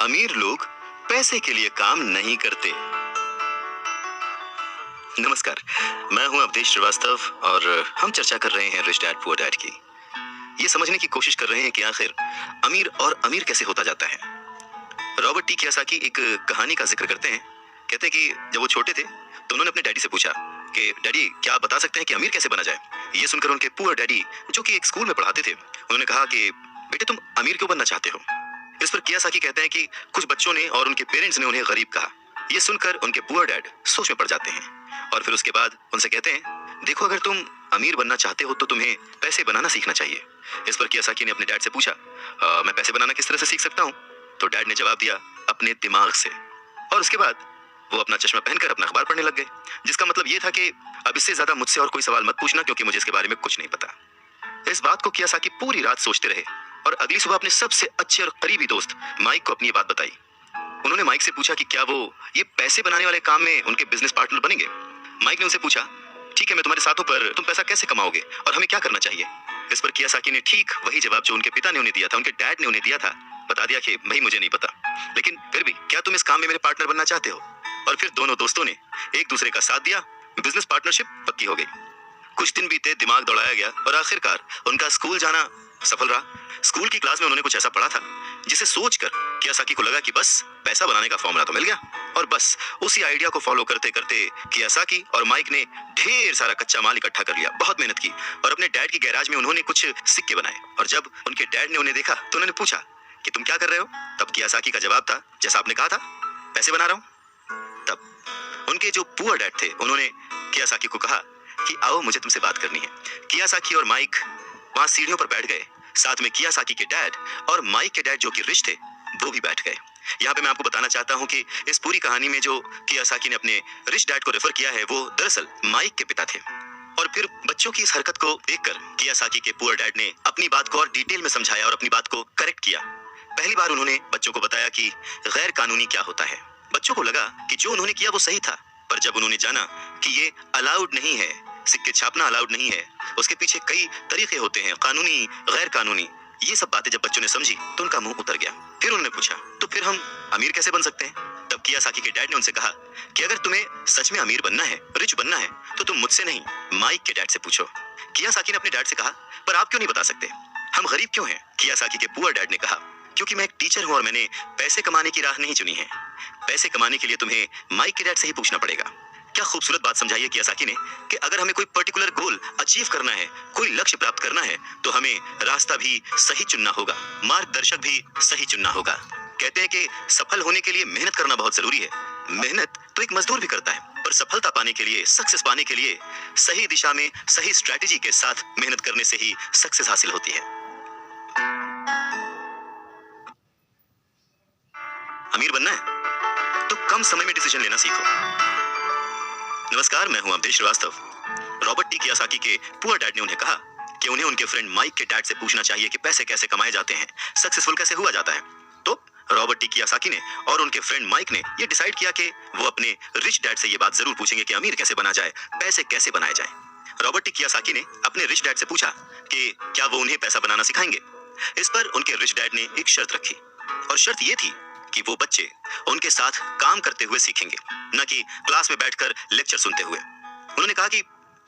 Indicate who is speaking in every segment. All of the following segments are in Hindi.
Speaker 1: अमीर लोग पैसे के लिए काम नहीं करते। नमस्कार, मैं हूं अवधेश श्रीवास्तव और हम चर्चा कर रहे हैं रिच डैड पुअर डैड की। ये समझने की कोशिश कर रहे हैं कि आखिर अमीर और अमीर कैसे होता जाता है। रॉबर्ट टी कियोसाकी एक कहानी का जिक्र करते हैं। कहते हैं कि जब वो छोटे थे तो उन्होंने अपने डैडी से पूछा कि डैडी क्या आप बता सकते हैं कि अमीर कैसे बना जाए। ये सुनकर उनके पुअर डैडी, जो कि एक स्कूल में पढ़ाते थे, उन्होंने कहा कि बेटे तुम अमीर क्यों बनना चाहते हो। इस पर कियोसाकी कहते हैं कि कुछ बच्चों ने और उनके पेरेंट्स ने उन्हें गरीब कहा। ये सुनकर उनके पुअर डैड सोच में पड़ जाते हैं और फिर उसके बाद उनसे कहते हैं देखो अगर तुम अमीर बनना चाहते हो तो तुम्हें पैसे बनाना सीखना चाहिए। इस पर कियोसाकी ने अपने डैड से पूछा मैं पैसे बनाना किस तरह से सीख सकता हूँ। तो डैड ने जवाब दिया अपने दिमाग से। और उसके बाद वो अपना चश्मा पहनकर अपना अखबार पढ़ने लग गए, जिसका मतलब ये था कि अब इससे ज्यादा मुझसे और कोई सवाल मत पूछना क्योंकि मुझे इसके बारे में कुछ नहीं पता। इस बात को कियोसाकी पूरी रात सोचते रहे और अगली सुबह अपने सबसे अच्छे और करीबी दोस्त माइक को अपनी ये बात बताई। उन्होंने माइक से पूछा कि क्या वो ये पैसे बनाने वाले काम में उनके बिजनेस पार्टनर बनेंगे। माइक ने उनसे पूछा ठीक है मैं तुम्हारे साथ हूं, पर तुम पैसा कैसे कमाओगे और हमें क्या करना चाहिए। इस पर कियोसाकी ने ठीक वही जवाब जो उनके पिता ने उन्हें दिया था, उनके डैड ने उन्हें दिया था, बता दिया कि भाई मुझे नहीं पता, लेकिन फिर भी क्या तुम इस काम में मेरे पार्टनर बनना चाहते हो। और फिर दोनों दोस्तों ने एक दूसरे का साथ दिया, बिजनेस पार्टनरशिप पक्की हो गई। कुछ दिन बीते, दिमाग दौड़ाया गया और आखिरकार उनका स्कूल जाना सफल रहा। स्कूल की क्लास में उन्होंने कुछ ऐसा पढ़ा था जिसे सोचकर कियोसाकी को लगा कि बस पैसा बनाने का फॉर्मूला तो मिल गया। और बस उसी आइडिया को फॉलो करते करते कियोसाकी और माइक ने ढेर सारा कच्चा माल इकट्ठा कर लिया, बहुत मेहनत की और अपने डैड की गैराज में उन्होंने कुछ सिक्के बनाए। और जब उनके डैड ने उन्हें देखा तो उन्होंने पूछा कि तुम क्या कर रहे हो। तब कियोसाकी का जवाब था जैसा आपने कहा था, पैसे बना रहा हूं। तब उनके जो पुअर डैड थे उन्होंने कियोसाकी को कहा कि आओ मुझे तुमसे बात करनी है। कियोसाकी और माइक वहां सीढ़ियों पर बैठ गए, साथ में कियोसाकी के डैड और माइक के डैड जो कि रिच थे वो भी बैठ गए। यहाँ पे मैं आपको बताना चाहता हूँ कि इस पूरी कहानी में जो कियोसाकी ने अपने रिच डैड को रेफर किया है वो दरअसल माइक के पिता थे। और फिर बच्चों की इस हरकत को देखकर कियोसाकी के पुअर डैड ने अपनी बात को और डिटेल में समझाया और अपनी बात को करेक्ट किया। पहली बार उन्होंने बच्चों को बताया कि गैर कानूनी क्या होता है। बच्चों को लगा कि जो उन्होंने किया वो सही था, पर जब उन्होंने जाना कि ये अलाउड नहीं है, सिक्के छापना अलाउड नहीं है, उसके पीछे कई तरीके होते हैं, कानूनी गैर कानूनी, ये सब बातें जब बच्चों ने समझी तो उनका मुंह उतर गया। फिर उन्होंने पूछा तो फिर हम अमीर कैसे बन सकते हैं। तब कियोसाकी के डैड ने उनसे कहा कि अगर तुम्हें सच में अमीर बनना है, रिच बनना है, तो तुम मुझसे नहीं माइक के डैड से पूछो। कियोसाकी ने अपने डैड से कहा पर आप क्यों नहीं बता सकते, हम गरीब क्यों हैं। कियोसाकी के पुअर डैड ने कहा क्योंकि मैं एक टीचर हूं और मैंने पैसे कमाने की राह नहीं चुनी है। पैसे कमाने के लिए तुम्हें माइक के डैड से ही पूछना पड़ेगा। क्या खूबसूरत बात समझाई है कियोसाकी ने कि अगर हमें कोई पर्टिकुलर गोल अचीव करना है, कोई लक्ष्य प्राप्त करना है, तो हमें रास्ता भी सही चुनना होगा, मार्गदर्शक भी सही चुनना होगा। कहते हैं कि सफल होने के लिए मेहनत करना बहुत जरूरी है। मेहनत तो एक मजदूर भी करता है, पर सफलता पाने के लिए, सक्सेस पाने के लिए सही दिशा में सही स्ट्रैटेजी के साथ मेहनत करने से ही सक्सेस हासिल होती है। अमीर बनना है तो कम समय में डिसीजन लेना सीखो। नमस्कार, मैं हूं Awadhesh Srivastava. Robert T Kiyosaki के पुअर डैड ने उन्हें कहा कि उन्हें उनके फ्रेंड माइक के डैड से पूछना चाहिए कि पैसे कैसे कमाए जाते हैं, सक्सेसफुल कैसे हुआ जाता है। तो रॉबर्ट टी कियोसाकी ने और उनके फ्रेंड माइक ने ये डिसाइड किया कि वो अपने रिच डैड से ये बात जरूर पूछेंगे कि अमीर कैसे बना जाए, पैसे कैसे बनाए जाए। रॉबर्ट टी कियोसाकी ने अपने रिच डैड से पूछा कि क्या वो उन्हें पैसा बनाना सिखाएंगे। इस पर उनके रिच डैड ने एक शर्त रखी और शर्त ये थी कि वो बच्चे उनके साथ काम करते हुए सीखेंगे, न कि क्लास में बैठकर लेक्चर सुनते हुए। उन्होंने कहा कि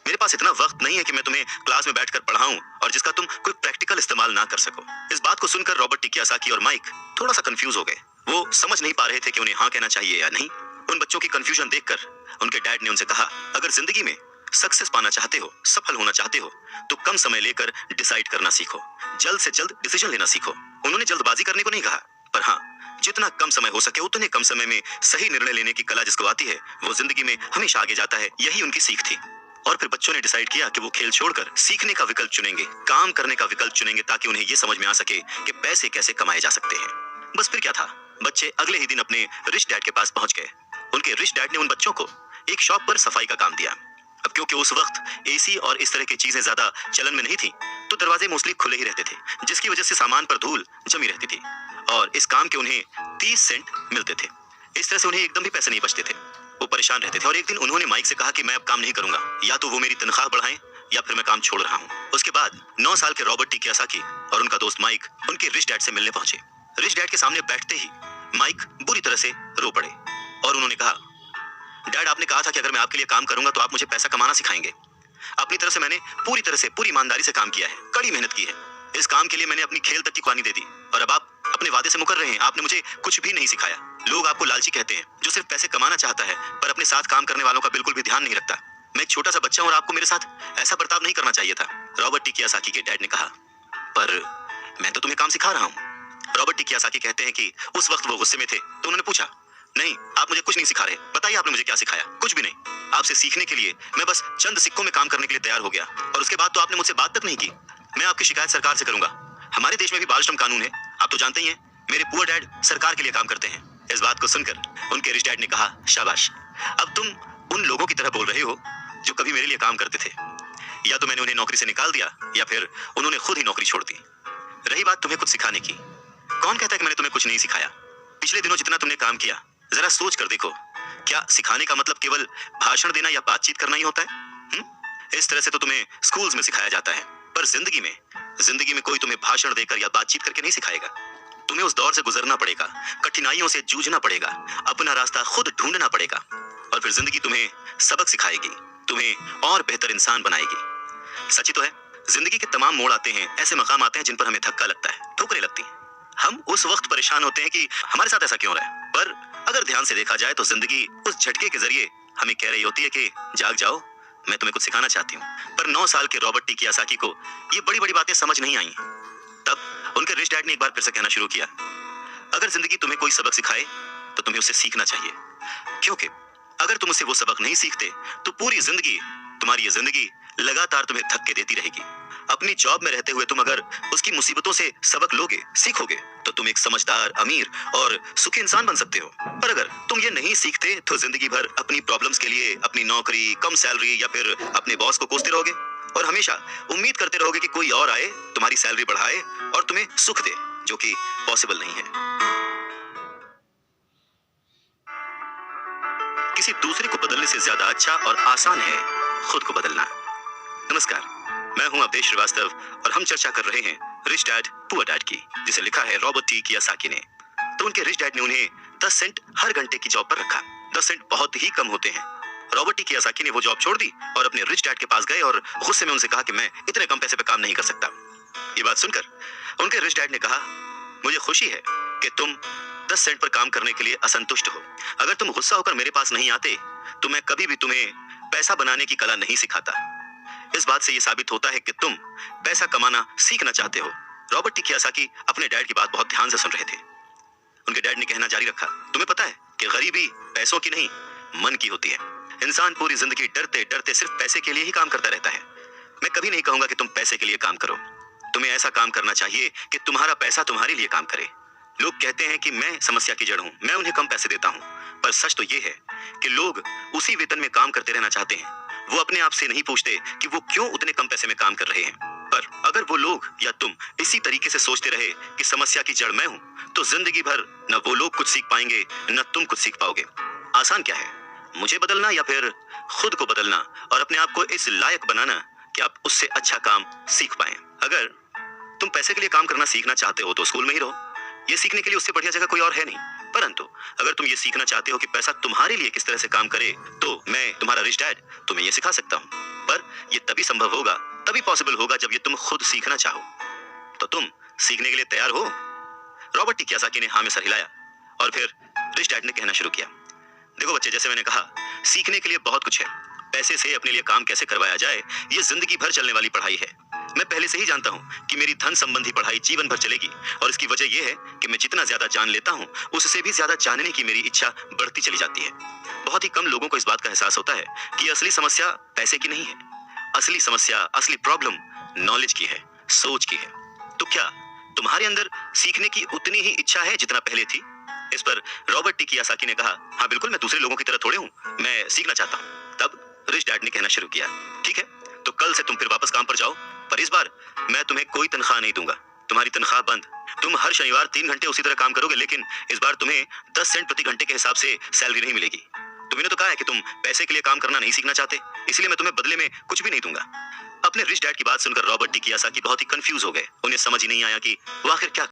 Speaker 1: मेरे पास इतना वक्त नहीं है कि मैं तुम्हें क्लास में बैठकर पढ़ाऊं और जिसका तुम कोई प्रैक्टिकल इस्तेमाल ना कर सको। इस बात को सुनकर रॉबर्ट टी कियोसाकी और माइक थोड़ा सा कंफ्यूज हो गए। वो समझ नहीं पा रहे थे कि उन्हें हाँ कहना चाहिए या नहीं। उन बच्चों की कंफ्यूजन देखकर उनके डैड ने उनसे कहा अगर जिंदगी में सक्सेस पाना चाहते हो, सफल होना चाहते हो, तो कम समय लेकर डिसाइड करना सीखो, जल्द से जल्द डिसीजन लेना सीखो। उन्होंने जल्दबाजी करने को नहीं कहा, पर हाँ जितना कम समय हो सके उतने कम समय में सही निर्णय लेने की कला जिसको आती है वो जिंदगी में हमेशा आगे जाता है। यही उनकी सीख थी। और फिर बच्चों ने डिसाइड किया कि वो खेल छोड़कर सीखने का विकल्प चुनेंगे, काम करने का विकल्प चुनेंगे, ताकि उन्हें ये समझ में आ सके कि पैसे कैसे कमाए जा सकते हैं। बस फिर क्या था, बच्चे अगले ही दिन अपने रिच डैड के पास पहुंच गए। उनके रिच डैड ने उन बच्चों को एक शॉप पर सफाई का काम दिया। अब क्योंकि उस वक्त एसी और इस तरह की चीजें ज्यादा चलन में नहीं थी, तो दरवाजे मोस्टली खुले ही रहते थे, जिसकी वजह से सामान पर धूल जमी रहती थी और इस काम के उन्हें 30 सेंट मिलते थे। इस तरह से उन्हें एकदम भी पैसे नहीं बचते थे, वो परेशान रहते थे। और एक दिन उन्होंने माइक से कहा कि मैं अब काम नहीं करूंगा, या तो वो मेरी तनख्वाह बढ़ाएं या फिर मैं काम छोड़ रहा हूँ। उसके बाद 9 साल के रॉबर्ट टी कियोसाकी और उनका दोस्त माइक उनके रिच डैड से मिलने पहुंचे। रिच डैड के सामने बैठते ही माइक बुरी तरह से रो पड़े और उन्होंने कहा, डैड, आपने कहा था कि अगर मैं आपके लिए काम करूंगा तो आप मुझे पैसा कमाना सिखाएंगे। अपनी तरफ से मैंने पूरी ईमानदारी से काम किया है, कड़ी मेहनत की है। इस काम के लिए मैंने अपनी खेल तक की कुर्बानी दे दी और अब आप अपने वादे से मुकर रहे हैं। आपने मुझे कुछ भी नहीं सिखाया। लोग आपको लालची कहते हैं, जो सिर्फ पैसे कमाना चाहता है पर अपने साथ काम करने वालों का बिल्कुल भी ध्यान नहीं रखता। मैं एक छोटा सा बच्चा हूं और आपको मेरे साथ ऐसा बर्ताव नहीं करना चाहिए था, रॉबर्ट टी कियोसाकी के डैड ने कहा। पर मैं तो तुम्हें काम सिखा रहा हूं। रॉबर्ट टी कियोसाकी कहते हैं कि उस वक्त वो गुस्से में थे तो उन्होंने पूछा, नहीं, आप मुझे कुछ नहीं सिखा रहे, बताइए आपने मुझे क्या सिखाया? कुछ भी नहीं। आपसे सीखने के लिए मैं बस चंद सिक्कों में काम करने के लिए तैयार हो गया और उसके बाद तो आपने मुझसे बात तक नहीं की। मैं आपकी शिकायत सरकार से करूंगा। हमारे देश में भी बाल श्रम कानून है, आप तो जानते ही हैं। मेरे पुअर डैड सरकार के लिए काम करते हैं। इस बात को सुनकर उनके रिच डैड ने कहा, शाबाश, अब तुम उन लोगों की तरह बोल रहे हो जो कभी मेरे लिए काम करते थे। या तो मैंने उन्हें नौकरी से निकाल दिया या फिर उन्होंने खुद ही नौकरी छोड़ दी। रही बात तुम्हें कुछ सिखाने की, कौन कहता है कि मैंने तुम्हें कुछ नहीं सिखाया? पिछले दिनों जितना तुमने काम किया, जरा सोच कर देखो, क्या सिखाने का मतलब केवल भाषण देना या बातचीत करना ही होता है? इस तरह से तो तुम्हें स्कूल्स में सिखाया जाता है, पर जिंदगी में कोई तुम्हें भाषण देकर या बातचीत करके नहीं सिखाएगा। तुम्हें उस दौर से गुजरना पड़ेगा, कठिनाइयों से जूझना पड़ेगा, अपना रास्ता खुद ढूंढना पड़ेगा और फिर जिंदगी तुम्हें सबक सिखाएगी, तुम्हें और बेहतर इंसान बनाएगी। सच ही तो है, जिंदगी के तमाम मोड़ आते हैं, ऐसे मकाम आते हैं जिन पर हमें धक्का लगता है, ठोकरें लगती हैं। हम उस वक्त परेशान होते हैं कि हमारे साथ ऐसा क्यों रहा है, पर अगर ध्यान से देखा जाए तो जिंदगी उस झटके के जरिए हमें कह रही होती है कि जाग जाओ, मैं तुम्हें कुछ सिखाना चाहती हूँ। पर 9 साल के रॉबर्ट टी कियोसाकी को ये बड़ी बड़ी बातें समझ नहीं आई। तब उनके रिच डैड ने एक बार फिर से कहना शुरू किया, अगर जिंदगी तुम्हें कोई सबक सिखाए तो तुम्हें उसे सीखना चाहिए, क्योंकि अगर तुम उसे वो सबक नहीं सीखते तो पूरी जिंदगी, तुम्हारी ये जिंदगी लगातार तुम्हें धक्के देती रहेगी। अपनी जॉब में रहते हुए तुम अगर उसकी मुसीबतों से सबक लोगे, सीखोगे, तो तुम एक समझदार, अमीर और सुखी इंसान बन सकते हो। पर अगर तुम ये नहीं सीखते तो जिंदगी भर अपनी प्रॉब्लम्स के लिए अपनी नौकरी, कम सैलरी या फिर अपने बॉस को कोसते रहोगे और हमेशा उम्मीद करते रहोगे कि कोई और आए, तुम्हारी सैलरी बढ़ाए और तुम्हें सुख दे, जो कि पॉसिबल नहीं है। किसी दूसरे को बदलने से ज्यादा अच्छा और आसान है खुद को बदलना। नमस्कार, मैं हूं अवधेश श्रीवास्तव और हम चर्चा कर रहे हैं रिच डैड पुअर डैड की, जिसे लिखा है रॉबर्ट टी कियोसाकी ने। तो उनके रिच डैड ने उन्हें 10 सेंट हर घंटे की जॉब पर रखा। 10 सेंट बहुत ही कम होते हैं। रॉबर्ट टी कियोसाकी ने वो जॉब छोड़ दी और अपने रिच डैड के पास गए और गुस्से में उनसे कहा कि मैं इतने कम पैसे पे काम नहीं कर सकता। ये बात सुनकर उनके रिच डैड ने कहा, मुझे खुशी है कि तुम 10 सेंट पर काम करने के लिए असंतुष्ट हो। अगर तुम गुस्सा होकर मेरे पास नहीं आते तो मैं कभी भी तुम्हें पैसा बनाने की कला नहीं सिखाता। इस बात से यह साबित होता है कि तुम पैसा कमाना सीखना चाहते हो। रॉबर्ट टी कियोसाकी अपने डैड की बात बहुत ध्यान से सुन रहे थे। उनके डैड ने कहना जारी रखा, तुम्हें पता है कि गरीबी पैसों की नहीं, मन की होती है। इंसान पूरी जिंदगी डरते डरते सिर्फ पैसे के लिए ही काम करता रहता है। मैं कभी नहीं कहूंगा कि तुम पैसे के लिए काम करो। तुम्हें ऐसा काम करना चाहिए कि तुम्हारा पैसा तुम्हारे लिए काम करे। लोग कहते हैं कि मैं समस्या की जड़ हूं, मैं उन्हें कम पैसे देता हूं, पर सच तो ये है कि लोग उसी वेतन में काम करते रहना चाहते हैं। वो अपने आप से नहीं पूछते कि वो क्यों उतने कम पैसे में काम कर रहे हैं। पर अगर वो लोग या तुम इसी तरीके से सोचते रहे कि समस्या की जड़ मैं हूं, तो जिंदगी भर न वो लोग कुछ सीख पाएंगे न तुम कुछ सीख पाओगे। आसान क्या है, मुझे बदलना या फिर खुद को बदलना और अपने आप को इस लायक बनाना कि आप उससे अच्छा काम सीख पाए। अगर तुम पैसे के लिए काम करना सीखना चाहते हो तो स्कूल में ही रहो। ये सीखने के लिए उससे बढ़िया जगह कोई और है नहीं। परंतु अगर तुम ये सीखना चाहते हो कि पैसा तुम्हारे लिए किस तरह से काम करे, तो मैं तुम्हारा रिच डैड तुम्हें ये सिखा सकता हूँ। पर ये तभी संभव होगा, तभी पॉसिबल होगा जब ये तुम खुद सीखना चाहो। तो तुम सीखने के लिए तैयार हो? रॉबर्ट टी कियोसाकी ने हाँ में सर हिलाया और फिर रिच डैड ने कहना शुरू किया, देखो बच्चे, जैसे मैंने कहा, सीखने के लिए बहुत कुछ है। पैसे से अपने लिए काम कैसे करवाया जाए, ये जिंदगी भर चलने वाली पढ़ाई है। मैं पहले से ही जानता हूँ कि मेरी धन संबंधी पढ़ाई जीवन भर चलेगी और इसकी वजह यह है कि मैं जितना ज्यादा जान लेता हूँ उससे भी ज्यादा जानने की मेरी इच्छा बढ़ती चली जाती है। बहुत ही कम लोगों को इस बात का एहसास होता है कि असली समस्या पैसे की नहीं है। असली समस्या, असली प्रॉब्लम नॉलेज की है, सोच की है। तो क्या तुम्हारे अंदर सीखने की उतनी ही इच्छा है जितना पहले थी? इस पर रॉबर्ट टी कियोसाकी ने कहा, हाँ बिल्कुल, मैं दूसरे लोगों की तरह थोड़े हूँ, मैं सीखना चाहता हूँ। तब रिच डैड ने कहना शुरू किया, ठीक है, तो कल से तुम फिर वापस काम पर जाओ, पर इस बार मैं तुम्हें कोई तनख्वाह नहीं दूंगा। तुम्हारी तनख्वाह बंद। तुम हर शनिवार 3 घंटे उसी तरह काम करोगे, लेकिन इस बार तुम्हें 10 सेंट प्रति घंटे के हिसाब से सैलरी नहीं मिलेगी। तुमने तो कहा है कि तुम पैसे के लिए काम करना नहीं सीखना चाहते, इसलिए मैं तुम्हें बदले में कुछ भी नहीं दूंगा। अपने रिच डैड की बात सुनकर रॉबर्ट टी कियोसाकी बहुत ही कंफ्यूज हो गए। उन्हें समझ ही नहीं आया कि वो आखिर क्या